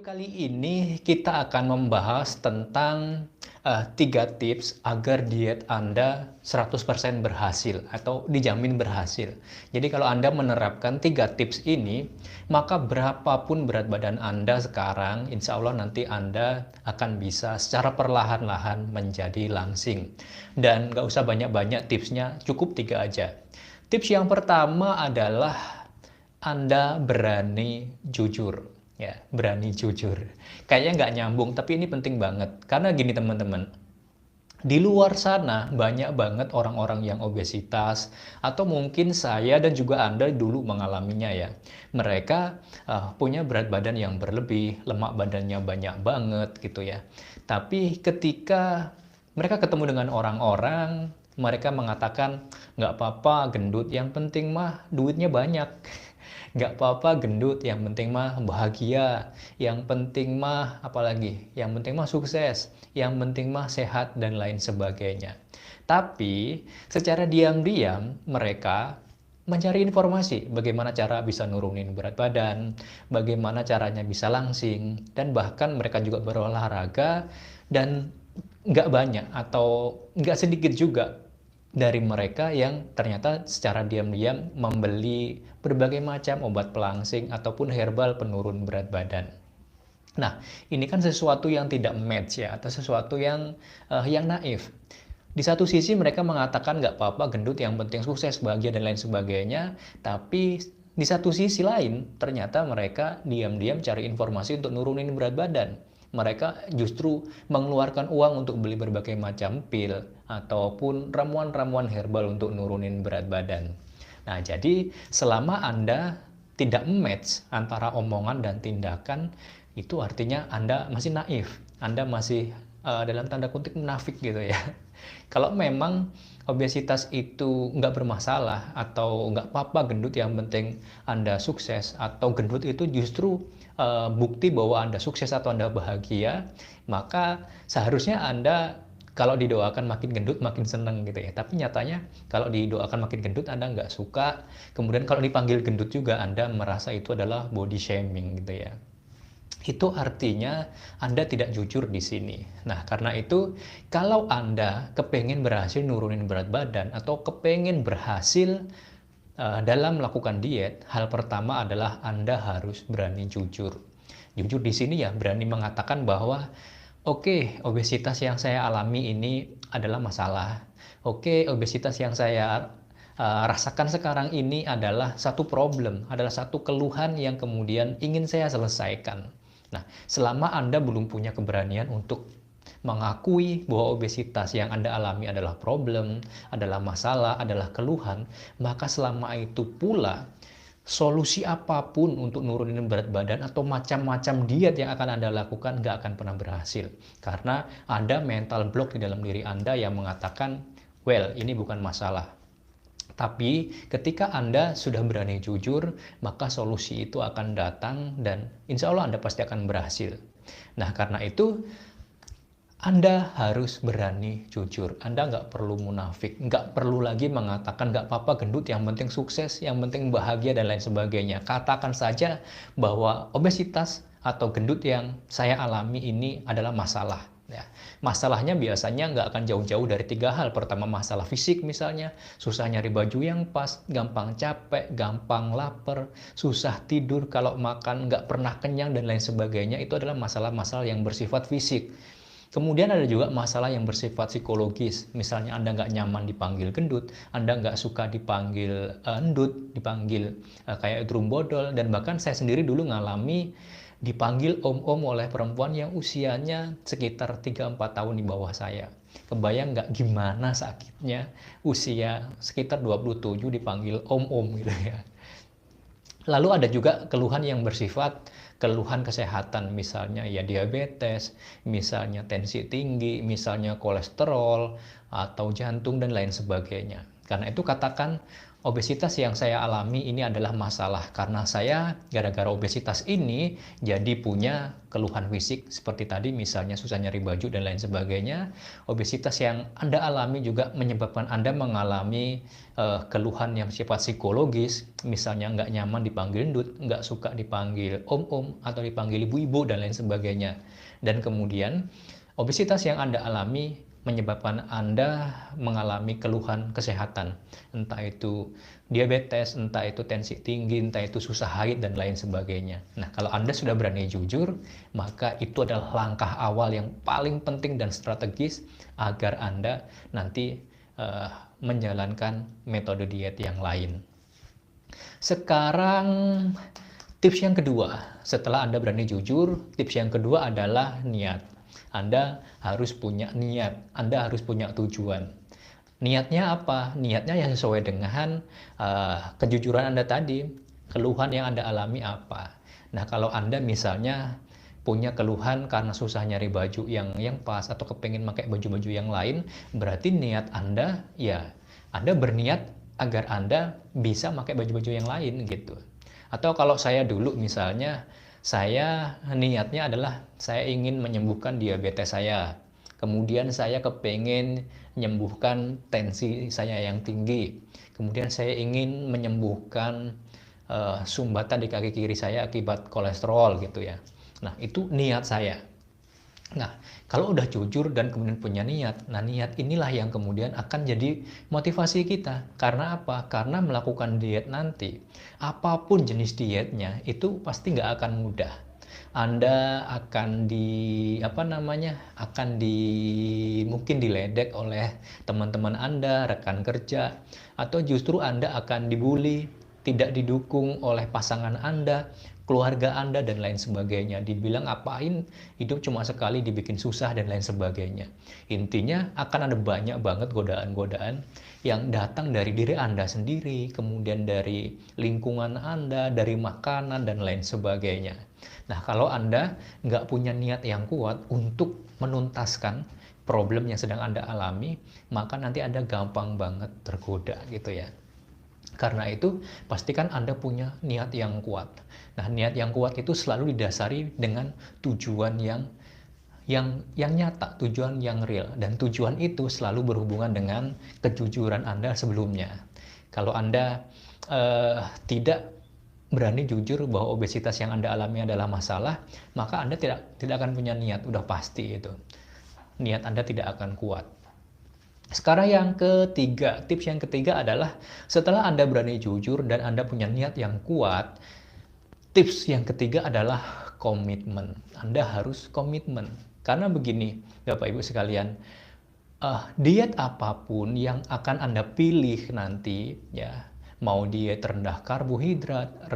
kali ini kita akan membahas tentang 3 tips agar diet Anda 100% berhasil atau dijamin berhasil. Jadi kalau Anda menerapkan 3 tips ini, maka berapapun berat badan Anda sekarang, insya Allah nanti Anda akan bisa secara perlahan-lahan menjadi langsing. Dan nggak usah banyak-banyak tipsnya, cukup 3 aja. Tips yang pertama adalah Anda berani jujur. Ya, berani jujur. Kayaknya nggak nyambung, tapi ini penting banget. Karena gini teman-teman, di luar sana banyak banget orang-orang yang obesitas, atau mungkin saya dan juga Anda dulu mengalaminya ya. Mereka punya berat badan yang berlebih, lemak badannya banyak banget gitu ya. Tapi ketika mereka ketemu dengan orang-orang, mereka mengatakan, nggak apa-apa gendut, yang penting mah duitnya banyak. Nggak apa-apa gendut, yang penting mah bahagia, yang penting mah apalagi, yang penting mah sukses, yang penting mah sehat, dan lain sebagainya. Tapi secara diam-diam mereka mencari informasi bagaimana cara bisa nurunin berat badan, bagaimana caranya bisa langsing, dan bahkan mereka juga berolahraga. Dan nggak banyak atau nggak sedikit juga dari mereka yang ternyata secara diam-diam membeli berbagai macam obat pelangsing ataupun herbal penurun berat badan. Nah, ini kan sesuatu yang tidak match ya, atau sesuatu yang naif. Di satu sisi mereka mengatakan nggak apa-apa gendut, yang penting sukses, bahagia, dan lain sebagainya. Tapi di satu sisi lain, ternyata mereka diam-diam cari informasi untuk nurunin berat badan. Mereka justru mengeluarkan uang untuk beli berbagai macam pil ataupun ramuan-ramuan herbal untuk nurunin berat badan. Nah, jadi selama Anda tidak match antara omongan dan tindakan, itu artinya Anda masih naif, Anda masih dalam tanda kutip munafik gitu ya. Kalau memang obesitas itu nggak bermasalah atau nggak apa-apa gendut, yang penting Anda sukses, atau gendut itu justru bukti bahwa Anda sukses atau Anda bahagia, maka seharusnya Anda kalau didoakan makin gendut makin seneng gitu ya. Tapi nyatanya kalau didoakan makin gendut Anda nggak suka, kemudian kalau dipanggil gendut juga Anda merasa itu adalah body shaming gitu ya. Itu artinya Anda tidak jujur di sini. Nah, karena itu kalau Anda kepengen berhasil nurunin berat badan atau kepengen berhasil dalam melakukan diet, hal pertama adalah Anda harus berani jujur. Jujur di sini ya berani mengatakan bahwa oke, obesitas yang saya alami ini adalah masalah. Oke, obesitas yang saya rasakan sekarang ini adalah satu problem, adalah satu keluhan yang kemudian ingin saya selesaikan. Nah, selama Anda belum punya keberanian untuk mengakui bahwa obesitas yang Anda alami adalah problem, adalah masalah, adalah keluhan, maka selama itu pula solusi apapun untuk nurunin berat badan atau macam-macam diet yang akan Anda lakukan nggak akan pernah berhasil. Karena ada mental block di dalam diri Anda yang mengatakan, well, ini bukan masalah. Tapi ketika Anda sudah berani jujur, maka solusi itu akan datang dan insya Allah Anda pasti akan berhasil. Nah, karena itu Anda harus berani jujur. Anda nggak perlu munafik, nggak perlu lagi mengatakan nggak apa-apa gendut, yang penting sukses, yang penting bahagia, dan lain sebagainya. Katakan saja bahwa obesitas atau gendut yang saya alami ini adalah masalah. Ya, masalahnya biasanya nggak akan jauh-jauh dari 3 hal. Pertama, masalah fisik misalnya, susah nyari baju yang pas, gampang capek, gampang lapar, susah tidur, kalau makan nggak pernah kenyang, dan lain sebagainya. Itu adalah masalah-masalah yang bersifat fisik. Kemudian ada juga masalah yang bersifat psikologis. Misalnya Anda nggak nyaman dipanggil gendut, Anda nggak suka dipanggil endut, dipanggil kayak drum bodol, dan bahkan saya sendiri dulu ngalami dipanggil om-om oleh perempuan yang usianya sekitar 3-4 tahun di bawah saya. Kebayang nggak gimana sakitnya usia sekitar 27 dipanggil om-om gitu ya. Lalu ada juga keluhan yang bersifat keluhan kesehatan, misalnya ya diabetes, misalnya tensi tinggi, misalnya kolesterol, atau jantung, dan lain sebagainya. Karena itu katakan obesitas yang saya alami ini adalah masalah karena saya gara-gara obesitas ini jadi punya keluhan fisik seperti tadi misalnya susah nyari baju dan lain sebagainya. Obesitas yang Anda alami juga menyebabkan Anda mengalami keluhan yang sifat psikologis, misalnya nggak nyaman dipanggil ndut, nggak suka dipanggil om-om atau dipanggil ibu-ibu dan lain sebagainya. Dan kemudian obesitas yang Anda alami menyebabkan Anda mengalami keluhan kesehatan, entah itu diabetes, entah itu tensi tinggi, entah itu susah haid, dan lain sebagainya. Nah, kalau Anda sudah berani jujur, maka itu adalah langkah awal yang paling penting dan strategis agar Anda nanti menjalankan metode diet yang lain. Sekarang, tips yang kedua, setelah Anda berani jujur, tips yang kedua adalah niat. Anda harus punya niat, Anda harus punya tujuan. Niatnya apa? Niatnya yang sesuai dengan kejujuran Anda tadi, keluhan yang Anda alami apa. Nah, kalau Anda misalnya punya keluhan karena susah nyari baju yang pas atau kepengen pakai baju-baju yang lain, berarti niat Anda, ya Anda berniat agar Anda bisa pakai baju-baju yang lain gitu. Atau kalau saya dulu misalnya, saya niatnya adalah saya ingin menyembuhkan diabetes saya. Kemudian saya kepengen menyembuhkan tensi saya yang tinggi. Kemudian saya ingin menyembuhkan sumbatan di kaki kiri saya akibat kolesterol gitu ya. Nah, itu niat saya. Nah, kalau udah jujur dan kemudian punya niat, nah niat inilah yang kemudian akan jadi motivasi kita. Karena apa? Karena melakukan diet nanti, apapun jenis dietnya, itu pasti nggak akan mudah. Anda akan mungkin diledek oleh teman-teman Anda, rekan kerja, atau justru Anda akan dibully, tidak didukung oleh pasangan Anda, keluarga Anda, dan lain sebagainya. Dibilang apain, hidup cuma sekali, dibikin susah, dan lain sebagainya. Intinya akan ada banyak banget godaan-godaan yang datang dari diri Anda sendiri, kemudian dari lingkungan Anda, dari makanan, dan lain sebagainya. Nah, kalau Anda nggak punya niat yang kuat untuk menuntaskan problem yang sedang Anda alami, maka nanti Anda gampang banget tergoda gitu ya. Karena itu, pastikan Anda punya niat yang kuat. Nah, niat yang kuat itu selalu didasari dengan tujuan yang nyata, tujuan yang real. Dan tujuan itu selalu berhubungan dengan kejujuran Anda sebelumnya. Kalau Anda tidak berani jujur bahwa obesitas yang Anda alami adalah masalah, maka Anda tidak akan punya niat, udah pasti itu. Niat Anda tidak akan kuat. Sekarang yang ketiga, tips yang ketiga adalah setelah Anda berani jujur dan Anda punya niat yang kuat, tips yang ketiga adalah komitmen. Anda harus komitmen. Karena begini, Bapak Ibu sekalian, diet apapun yang akan Anda pilih nanti, ya, mau diet rendah karbohidrat,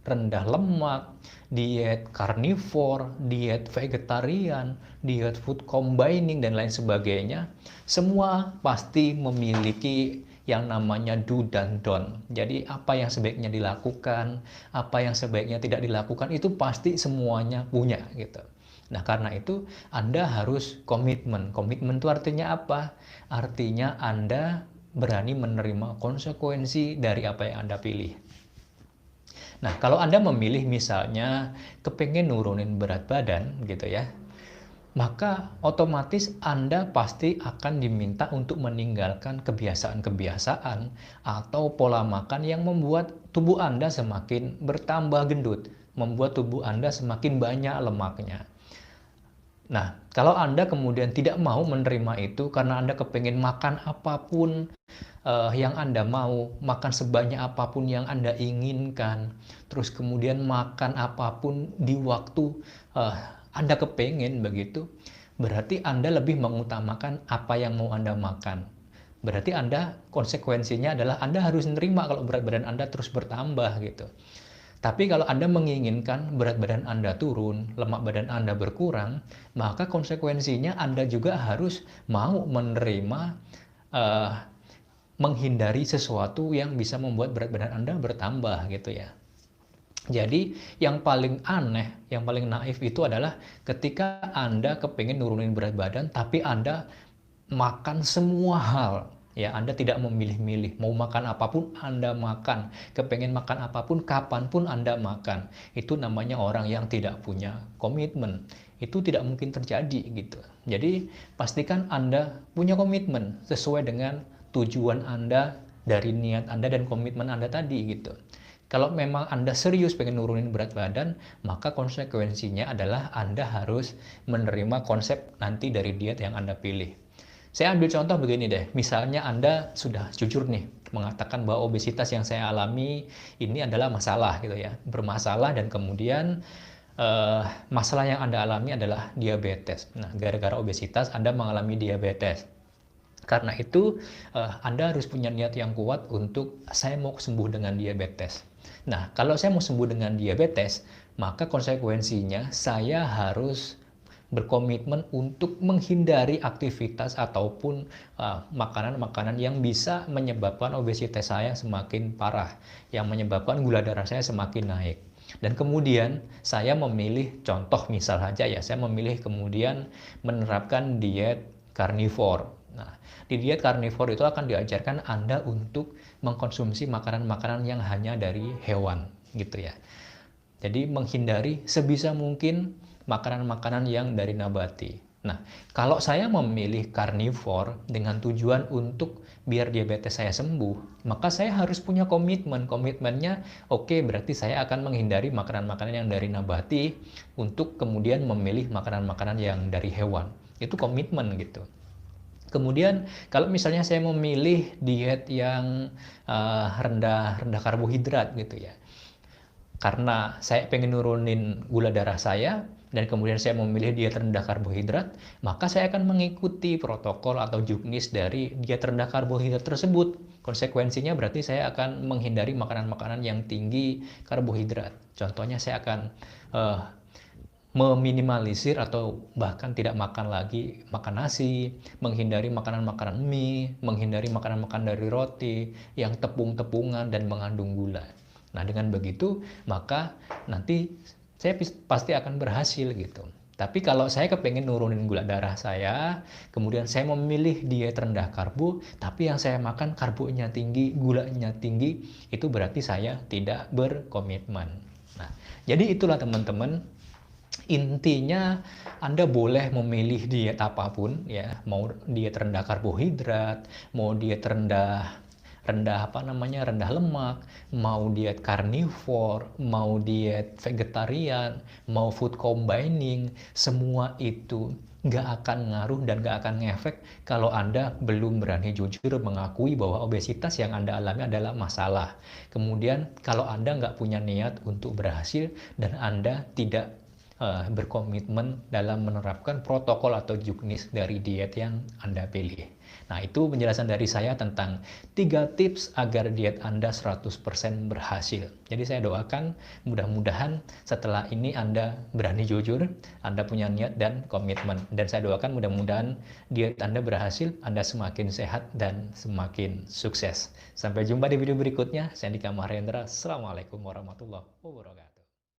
rendah lemak, diet karnivor, diet vegetarian, diet food combining, dan lain sebagainya, semua pasti memiliki yang namanya do dan don't. Jadi apa yang sebaiknya dilakukan, apa yang sebaiknya tidak dilakukan, itu pasti semuanya punya gitu. Nah, karena itu Anda harus komitmen. Komitmen itu artinya apa? Artinya Anda berani menerima konsekuensi dari apa yang Anda pilih. Nah, kalau Anda memilih misalnya kepengen nurunin berat badan gitu ya, maka otomatis Anda pasti akan diminta untuk meninggalkan kebiasaan-kebiasaan atau pola makan yang membuat tubuh Anda semakin bertambah gendut, membuat tubuh Anda semakin banyak lemaknya. Nah, kalau Anda kemudian tidak mau menerima itu karena Anda kepengen makan apapun yang Anda mau, makan sebanyak apapun yang Anda inginkan, terus kemudian makan apapun di waktu Anda kepengen begitu, berarti Anda lebih mengutamakan apa yang mau Anda makan. Berarti Anda konsekuensinya adalah Anda harus menerima kalau berat badan Anda terus bertambah gitu. Tapi kalau Anda menginginkan berat badan Anda turun, lemak badan Anda berkurang, maka konsekuensinya Anda juga harus mau menerima menghindari sesuatu yang bisa membuat berat badan Anda bertambah gitu ya. Jadi yang paling aneh, yang paling naif itu adalah ketika Anda kepengen nurunin berat badan, tapi Anda makan semua hal, Ya, Anda tidak memilih-milih, mau makan apapun Anda makan, kepengen makan apapun, kapanpun Anda makan. Itu namanya orang yang tidak punya komitmen. Itu tidak mungkin terjadi gitu. Jadi, pastikan Anda punya komitmen sesuai dengan tujuan Anda, dari niat Anda dan komitmen Anda tadi gitu. Kalau memang Anda serius pengen nurunin berat badan, maka konsekuensinya adalah Anda harus menerima konsep nanti dari diet yang Anda pilih. Saya ambil contoh begini deh, misalnya Anda sudah jujur nih mengatakan bahwa obesitas yang saya alami ini adalah masalah gitu ya, bermasalah, dan kemudian masalah yang Anda alami adalah diabetes. Nah, gara-gara obesitas Anda mengalami diabetes. Karena itu Anda harus punya niat yang kuat untuk saya mau sembuh dengan diabetes. Nah, kalau saya mau sembuh dengan diabetes, maka konsekuensinya saya harus berkomitmen untuk menghindari aktivitas ataupun makanan-makanan yang bisa menyebabkan obesitas saya semakin parah, yang menyebabkan gula darah saya semakin naik. Dan kemudian saya memilih, contoh misal saja ya, saya memilih kemudian menerapkan diet karnivor. Nah, di diet karnivor itu akan diajarkan Anda untuk mengkonsumsi makanan-makanan yang hanya dari hewan, gitu ya. Jadi menghindari sebisa mungkin makanan-makanan yang dari nabati. Nah, kalau saya memilih karnivor dengan tujuan untuk biar diabetes saya sembuh, maka saya harus punya komitmen. Komitmennya, oke, berarti saya akan menghindari makanan-makanan yang dari nabati untuk kemudian memilih makanan-makanan yang dari hewan. Itu komitmen gitu. Kemudian kalau misalnya saya memilih diet yang rendah karbohidrat gitu ya, karena saya pengen nurunin gula darah saya, dan kemudian saya memilih diet rendah karbohidrat, maka saya akan mengikuti protokol atau juknis dari diet rendah karbohidrat tersebut. Konsekuensinya berarti saya akan menghindari makanan-makanan yang tinggi karbohidrat. Contohnya saya akan meminimalisir atau bahkan tidak makan lagi makan nasi, menghindari makanan-makanan mie, menghindari makanan-makanan dari roti yang tepung-tepungan dan mengandung gula. Nah, dengan begitu maka nanti saya pasti akan berhasil gitu. Tapi kalau saya kepengen nurunin gula darah saya, kemudian saya memilih diet rendah karbo, tapi yang saya makan karbonya tinggi, gulanya tinggi, itu berarti saya tidak berkomitmen. Nah, jadi itulah teman-teman, intinya Anda boleh memilih diet apapun ya, mau diet rendah karbohidrat, mau diet rendah rendah lemak, mau diet karnivor, mau diet vegetarian, mau food combining, semua itu nggak akan ngaruh dan nggak akan ngefek kalau Anda belum berani jujur mengakui bahwa obesitas yang Anda alami adalah masalah. Kemudian kalau Anda nggak punya niat untuk berhasil dan Anda tidak berkomitmen dalam menerapkan protokol atau juknis dari diet yang Anda pilih. Nah, itu penjelasan dari saya tentang 3 tips agar diet Anda 100% berhasil. Jadi saya doakan mudah-mudahan setelah ini Anda berani jujur, Anda punya niat dan komitmen. Dan saya doakan mudah-mudahan diet Anda berhasil, Anda semakin sehat dan semakin sukses. Sampai jumpa di video berikutnya. Saya Andika Mahendra. Assalamualaikum warahmatullahi wabarakatuh.